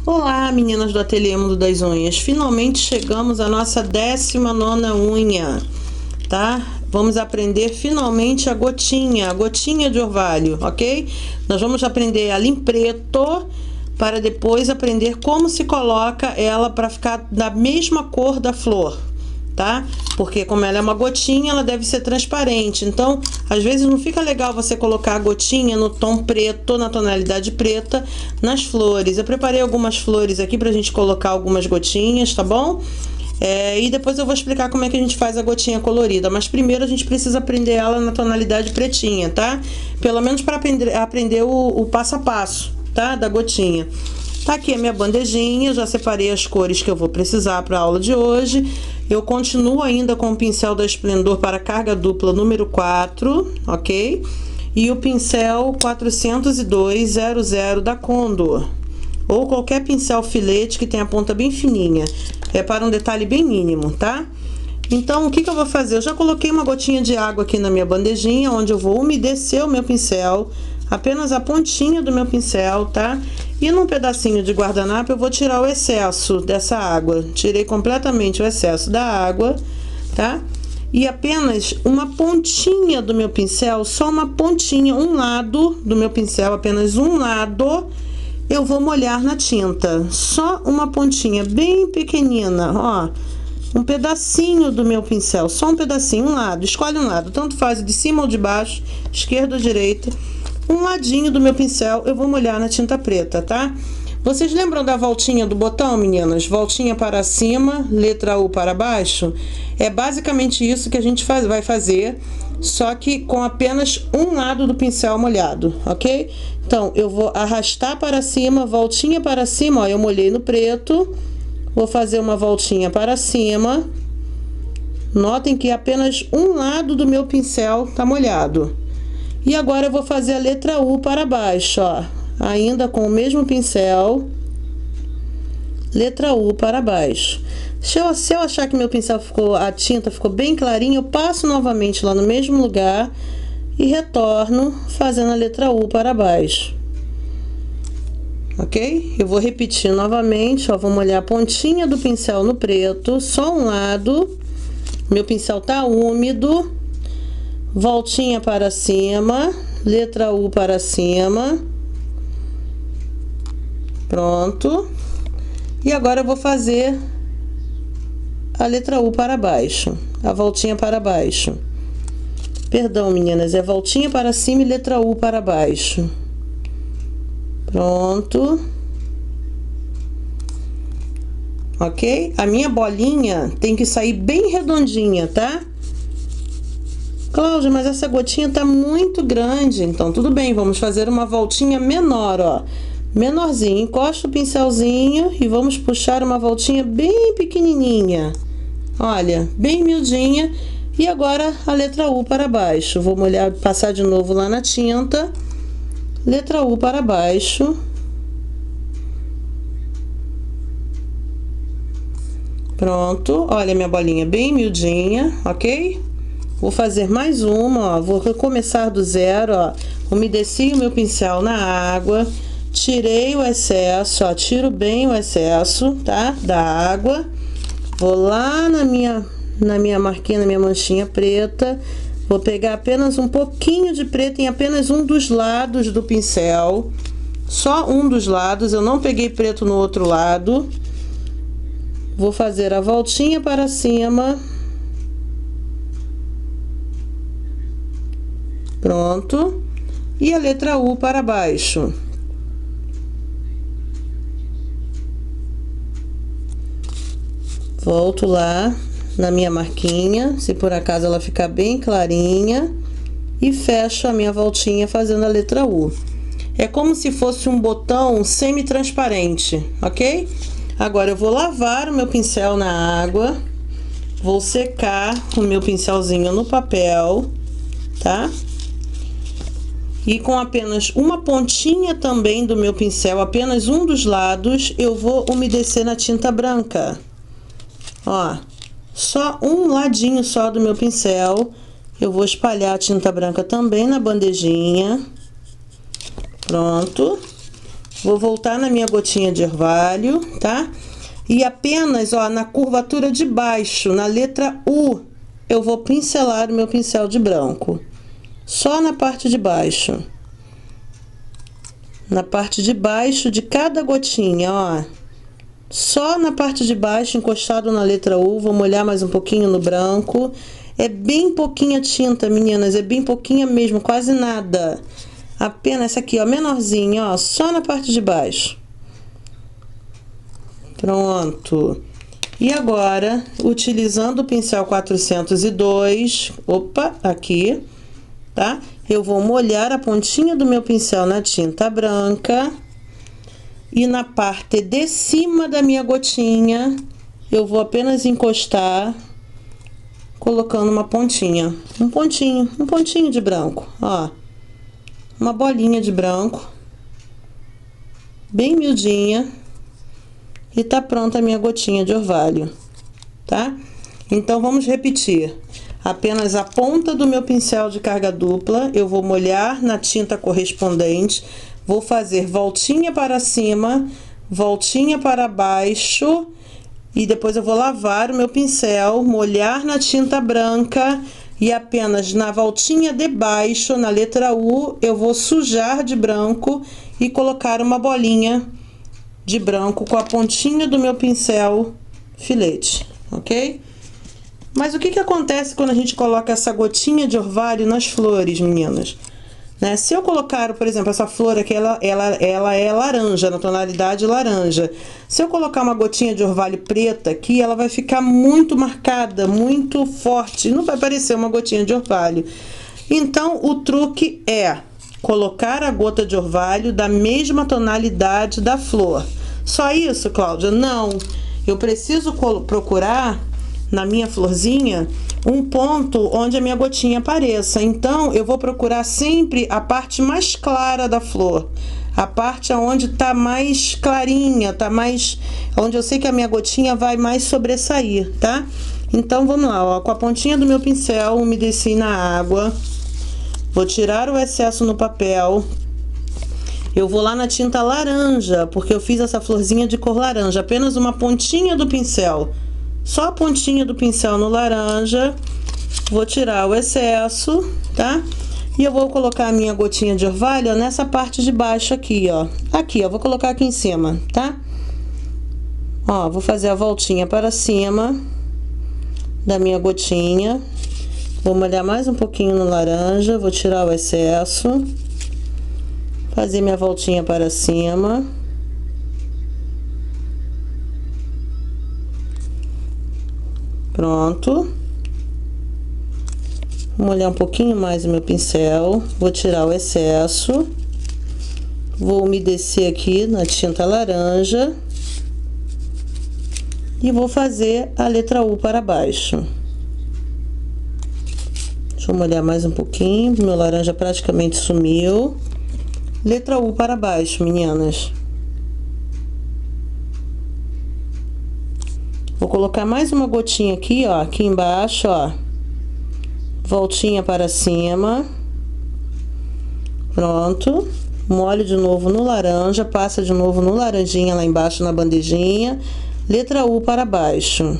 Olá, meninas do Ateliê Mundo das Unhas. Finalmente chegamos à nossa 19ª unha, tá? Vamos aprender finalmente a gotinha de orvalho, ok? Nós vamos aprender ela em preto, para depois aprender como se coloca ela para ficar da mesma cor da flor, tá? Porque como ela é uma gotinha, ela deve ser transparente. Então, às vezes não fica legal você colocar a gotinha no tom preto, na tonalidade preta, nas flores. Eu preparei algumas flores aqui pra gente colocar algumas gotinhas, tá bom? E depois eu vou explicar como é que a gente faz a gotinha colorida. Mas primeiro a gente precisa aprender ela na tonalidade pretinha, tá? Pelo menos para aprender o passo a passo, tá? Da gotinha. Tá aqui a minha bandejinha, já separei as cores que eu vou precisar para a aula de hoje. Eu continuo ainda com o pincel da Esplendor para carga dupla número 4, ok? E o pincel 40200 da Condor. Ou qualquer pincel filete que tenha a ponta bem fininha. É para um detalhe bem mínimo, tá? Então, o que eu vou fazer? Eu já coloquei uma gotinha de água aqui na minha bandejinha, onde eu vou umedecer o meu pincel, apenas a pontinha do meu pincel, tá? E num pedacinho de guardanapo eu vou tirar o excesso dessa água. Tirei completamente o excesso da água, tá? E apenas uma pontinha do meu pincel, só uma pontinha, um lado do meu pincel, apenas um lado, eu vou molhar na tinta. Só uma pontinha bem pequenina, ó. Um pedacinho do meu pincel, só um pedacinho, um lado. Escolhe um lado, tanto faz de cima ou de baixo, esquerda ou direita. Um ladinho do meu pincel eu vou molhar na tinta preta, tá? Vocês lembram da voltinha do botão, meninas? Voltinha para cima, letra U para baixo? É basicamente isso que a gente vai fazer, só que com apenas um lado do pincel molhado, ok? Então, eu vou arrastar para cima, voltinha para cima, ó, eu molhei no preto. Vou fazer uma voltinha para cima. Notem que apenas um lado do meu pincel tá molhado. E agora eu vou fazer a letra U para baixo, ó. Ainda com o mesmo pincel. Letra U para baixo. Se eu achar que meu pincel a tinta ficou bem clarinha, eu passo novamente lá no mesmo lugar e retorno fazendo a letra U para baixo. Ok? Eu vou repetir novamente, ó. Vou molhar a pontinha do pincel no preto, só um lado. Meu pincel tá úmido. Voltinha para cima, letra U para cima. Pronto. E agora eu vou fazer a letra U para baixo, a voltinha para baixo. Perdão, meninas, é voltinha para cima e letra U para baixo. Pronto. Ok? A minha bolinha tem que sair bem redondinha, tá? Cláudia, mas essa gotinha tá muito grande. Então, tudo bem, vamos fazer uma voltinha menor, ó. Menorzinho. Encosta o pincelzinho e vamos puxar uma voltinha bem pequenininha. Olha, bem miudinha. E agora a letra U para baixo. Vou molhar, passar de novo lá na tinta. Letra U para baixo. Pronto. Olha minha bolinha bem miudinha, ok? Vou fazer mais uma, ó. Vou recomeçar do zero, ó. Umedeci o meu pincel na água. Tirei o excesso, ó. Tiro bem o excesso, tá? Da água. Vou lá na minha marquinha, na minha manchinha preta. Vou pegar apenas um pouquinho de preto em apenas um dos lados do pincel. Só um dos lados, eu não peguei preto no outro lado. Vou fazer a voltinha para cima. Pronto. E a letra U para baixo. Volto lá na minha marquinha, se por acaso ela ficar bem clarinha, e fecho a minha voltinha fazendo a letra U. É como se fosse um botão semi-transparente, ok? Agora eu vou lavar o meu pincel na água, vou secar o meu pincelzinho no papel, tá? E com apenas uma pontinha também do meu pincel, apenas um dos lados, eu vou umedecer na tinta branca. Ó, só um ladinho só do meu pincel, eu vou espalhar a tinta branca também na bandejinha. Pronto. Vou voltar na minha gotinha de orvalho, tá? E apenas, ó, na curvatura de baixo, na letra U, eu vou pincelar o meu pincel de branco. Só na parte de baixo. Na parte de baixo de cada gotinha, ó. Só na parte de baixo, encostado na letra U, vou molhar mais um pouquinho no branco. É bem pouquinha tinta, meninas, é bem pouquinha mesmo, quase nada. Apenas essa aqui, ó, menorzinha, ó, só na parte de baixo. Pronto. E agora, utilizando o pincel 402, opa, aqui, tá? Eu vou molhar a pontinha do meu pincel na tinta branca. E na parte de cima da minha gotinha, eu vou apenas encostar, colocando uma pontinha. Um pontinho de branco, ó. Uma bolinha de branco. Bem miudinha. E tá pronta a minha gotinha de orvalho, tá? Então, vamos repetir. Apenas a ponta do meu pincel de carga dupla, eu vou molhar na tinta correspondente, vou fazer voltinha para cima, voltinha para baixo, e depois eu vou lavar o meu pincel, molhar na tinta branca, e apenas na voltinha de baixo, na letra U, eu vou sujar de branco e colocar uma bolinha de branco com a pontinha do meu pincel filete, ok? Mas o que acontece quando a gente coloca essa gotinha de orvalho nas flores, meninas? Né? Se eu colocar, por exemplo, essa flor aqui, ela é laranja, na tonalidade laranja. Se eu colocar uma gotinha de orvalho preta aqui, ela vai ficar muito marcada, muito forte, não vai parecer uma gotinha de orvalho. Então, o truque é colocar a gota de orvalho da mesma tonalidade da flor. Só isso, Cláudia? Não. Eu preciso procurar na minha florzinha um ponto onde a minha gotinha apareça. Então, eu vou procurar sempre a parte mais clara da flor. A parte onde tá mais clarinha, tá mais... onde eu sei que a minha gotinha vai mais sobressair, tá? Então, vamos lá, ó. Com a pontinha do meu pincel, umedeci na água. Vou tirar o excesso no papel. Eu vou lá na tinta laranja, porque eu fiz essa florzinha de cor laranja. Apenas uma pontinha do pincel. Só a pontinha do pincel no laranja. Vou tirar o excesso, tá? E eu vou colocar a minha gotinha de orvalho, ó, nessa parte de baixo aqui, ó. Aqui, ó, vou colocar aqui em cima, tá? Ó, vou fazer a voltinha para cima da minha gotinha. Vou molhar mais um pouquinho no laranja, vou tirar o excesso. Fazer minha voltinha para cima. Pronto. Vou molhar um pouquinho mais o meu pincel. Vou tirar o excesso. Vou umedecer aqui na tinta laranja. E vou fazer a letra U para baixo. Deixa eu molhar mais um pouquinho. Meu laranja praticamente sumiu. Letra U para baixo, meninas. Vou colocar mais uma gotinha aqui, ó. Aqui embaixo, ó. Voltinha para cima. Pronto. Molho de novo no laranja. Passa de novo no laranjinha lá embaixo na bandejinha. Letra U para baixo.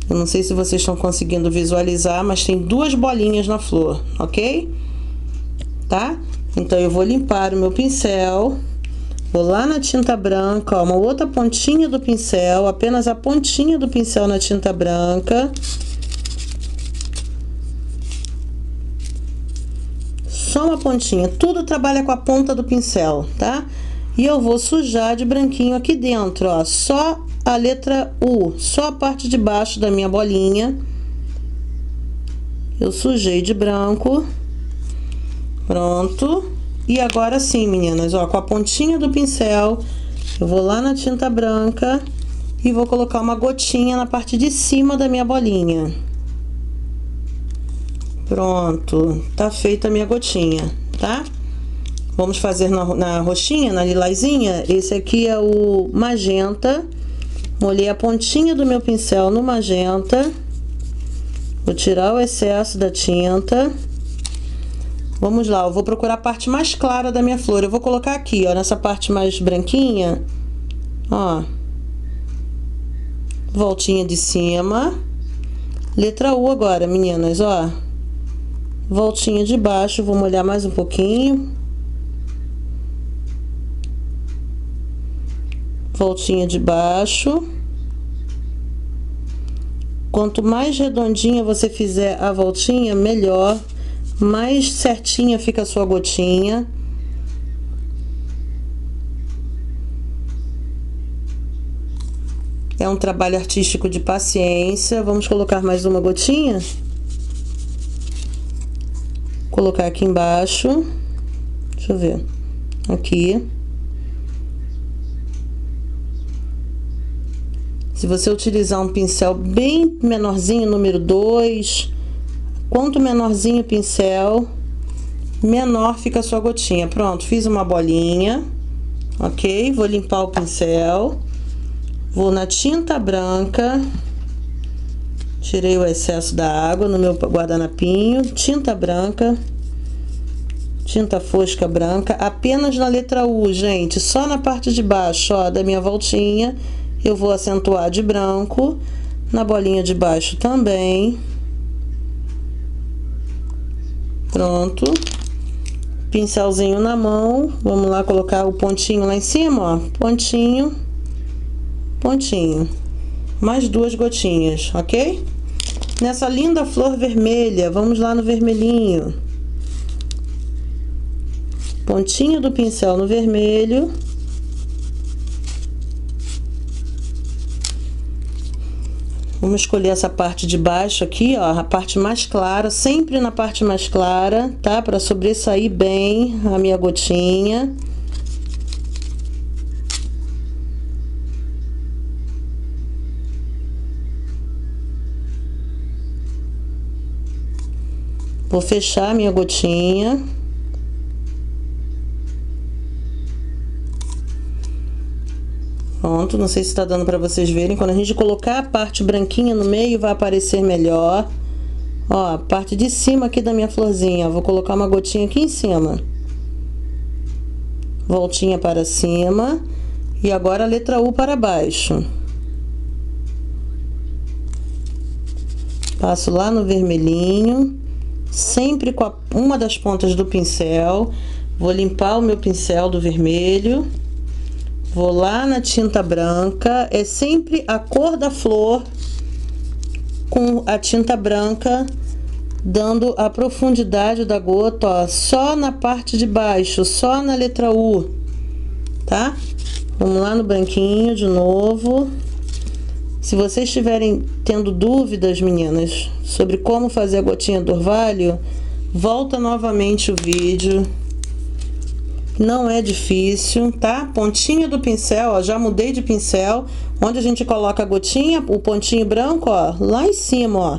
Eu não sei se vocês estão conseguindo visualizar, mas tem duas bolinhas na flor, ok? Tá? Então, eu vou limpar o meu pincel. Vou lá na tinta branca, ó, uma outra pontinha do pincel, apenas a pontinha do pincel na tinta branca. Só uma pontinha, tudo trabalha com a ponta do pincel, tá? E eu vou sujar de branquinho aqui dentro, ó, só a letra U, só a parte de baixo da minha bolinha. Eu sujei de branco. Pronto. E agora sim, meninas, ó, com a pontinha do pincel, eu vou lá na tinta branca e vou colocar uma gotinha na parte de cima da minha bolinha. Pronto, tá feita a minha gotinha, tá? Vamos fazer na roxinha, na lilazinha. Esse aqui é o magenta. Molhei a pontinha do meu pincel no magenta. Vou tirar o excesso da tinta. Vamos lá, eu vou procurar a parte mais clara da minha flor. Eu vou colocar aqui, ó, nessa parte mais branquinha, ó. Voltinha de cima. Letra U agora, meninas, ó. Voltinha de baixo, vou molhar mais um pouquinho. Voltinha de baixo. Quanto mais redondinha você fizer a voltinha, melhor. Mais certinha fica a sua gotinha. É um trabalho artístico de paciência. Vamos colocar mais uma gotinha. Colocar aqui embaixo. Deixa eu ver. Aqui. Se você utilizar um pincel bem menorzinho, número 2, quanto menorzinho o pincel, menor fica a sua gotinha. Pronto, fiz uma bolinha, ok? Vou limpar o pincel, vou na tinta branca, tirei o excesso da água no meu guardanapinho, tinta branca, tinta fosca branca, apenas na letra U, gente, só na parte de baixo, ó, da minha voltinha. Eu vou acentuar de branco, na bolinha de baixo também. Pronto. Pincelzinho na mão, vamos lá colocar o pontinho lá em cima, ó. Pontinho, pontinho. Mais 2 gotinhas, ok? Nessa linda flor vermelha, vamos lá no vermelhinho. Pontinho do pincel no vermelho. Vamos escolher essa parte de baixo aqui, ó, a parte mais clara, sempre na parte mais clara, tá? Para sobressair bem a minha gotinha. Vou fechar a minha gotinha. Pronto, não sei se tá dando pra vocês verem. Quando a gente colocar a parte branquinha no meio, vai aparecer melhor. Ó, a parte de cima aqui da minha florzinha. Vou colocar uma gotinha aqui em cima. Voltinha para cima. E agora a letra U para baixo. Passo lá no vermelhinho. Sempre com uma das pontas do pincel. Vou limpar o meu pincel do vermelho. Vou lá na tinta branca, é sempre a cor da flor com a tinta branca, dando a profundidade da gota, ó, só na parte de baixo, só na letra U, tá? Vamos lá no branquinho de novo. Se vocês estiverem tendo dúvidas, meninas, sobre como fazer a gotinha do orvalho, volta novamente o vídeo. Não é difícil, tá? Pontinha do pincel, ó, já mudei de pincel. Onde a gente coloca a gotinha, o pontinho branco, ó, lá em cima, ó,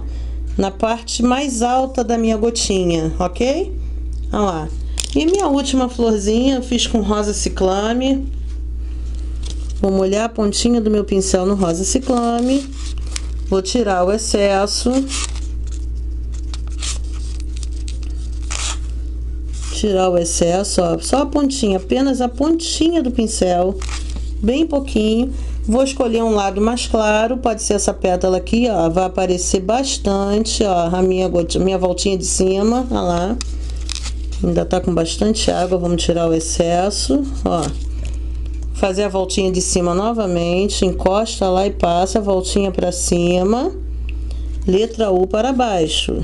na parte mais alta da minha gotinha, ok? Olha lá. E minha última florzinha eu fiz com rosa ciclame. Vou molhar a pontinha do meu pincel no rosa ciclame. Vou tirar o excesso. Tirar o excesso, ó, só a pontinha, apenas a pontinha do pincel, bem pouquinho. Vou escolher um lado mais claro, pode ser essa pétala aqui, ó, vai aparecer bastante, ó, a minha voltinha de cima, ó lá. Ainda tá com bastante água, vamos tirar o excesso, ó. Fazer a voltinha de cima novamente, encosta lá e passa a voltinha para cima. Letra U para baixo.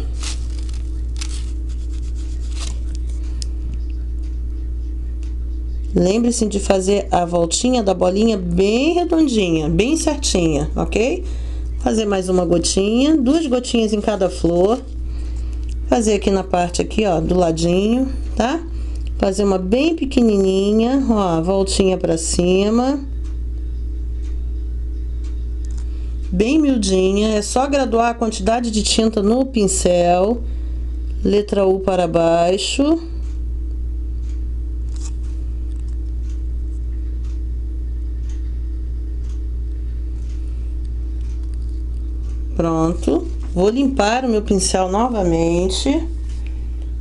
Lembre-se de fazer a voltinha da bolinha bem redondinha, bem certinha, ok? Fazer mais uma gotinha, 2 gotinhas em cada flor. Fazer aqui na parte aqui, ó, do ladinho, tá? Fazer uma bem pequenininha, ó, voltinha pra cima. Bem miudinha, é só graduar a quantidade de tinta no pincel. Letra U para baixo. Pronto. Vou limpar o meu pincel novamente.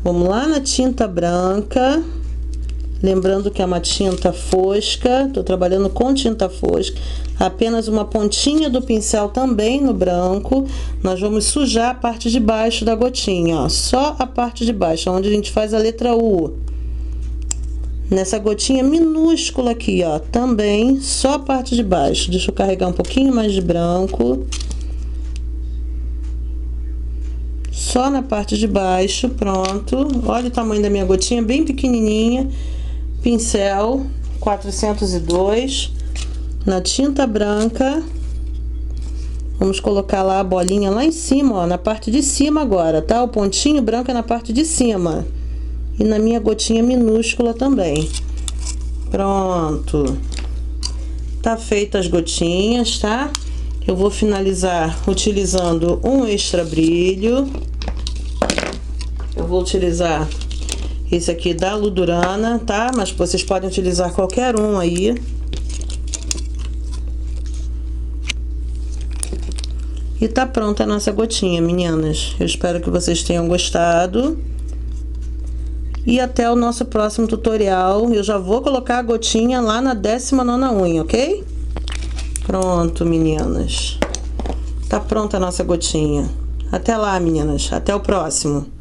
Vamos lá na tinta branca. Lembrando que é uma tinta fosca, tô trabalhando com tinta fosca. Apenas uma pontinha do pincel também no branco. Nós vamos sujar a parte de baixo da gotinha, ó. Só a parte de baixo, onde a gente faz a letra U. Nessa gotinha minúscula aqui, ó, também só a parte de baixo. Deixa eu carregar um pouquinho mais de branco. Só na parte de baixo, pronto. Olha o tamanho da minha gotinha, bem pequenininha. Pincel 402 na tinta branca. Vamos colocar lá a bolinha lá em cima, ó, na parte de cima agora, tá? O pontinho branco é na parte de cima. E na minha gotinha minúscula também. Pronto. Tá feita as gotinhas, tá? Eu vou finalizar utilizando um extra brilho. Eu vou utilizar esse aqui da Ludurana, tá? Mas vocês podem utilizar qualquer um aí. E tá pronta a nossa gotinha, meninas. Eu espero que vocês tenham gostado. E até o nosso próximo tutorial. Eu já vou colocar a gotinha lá na 19ª unha, ok? Pronto, meninas. Tá pronta a nossa gotinha. Até lá, meninas. Até o próximo.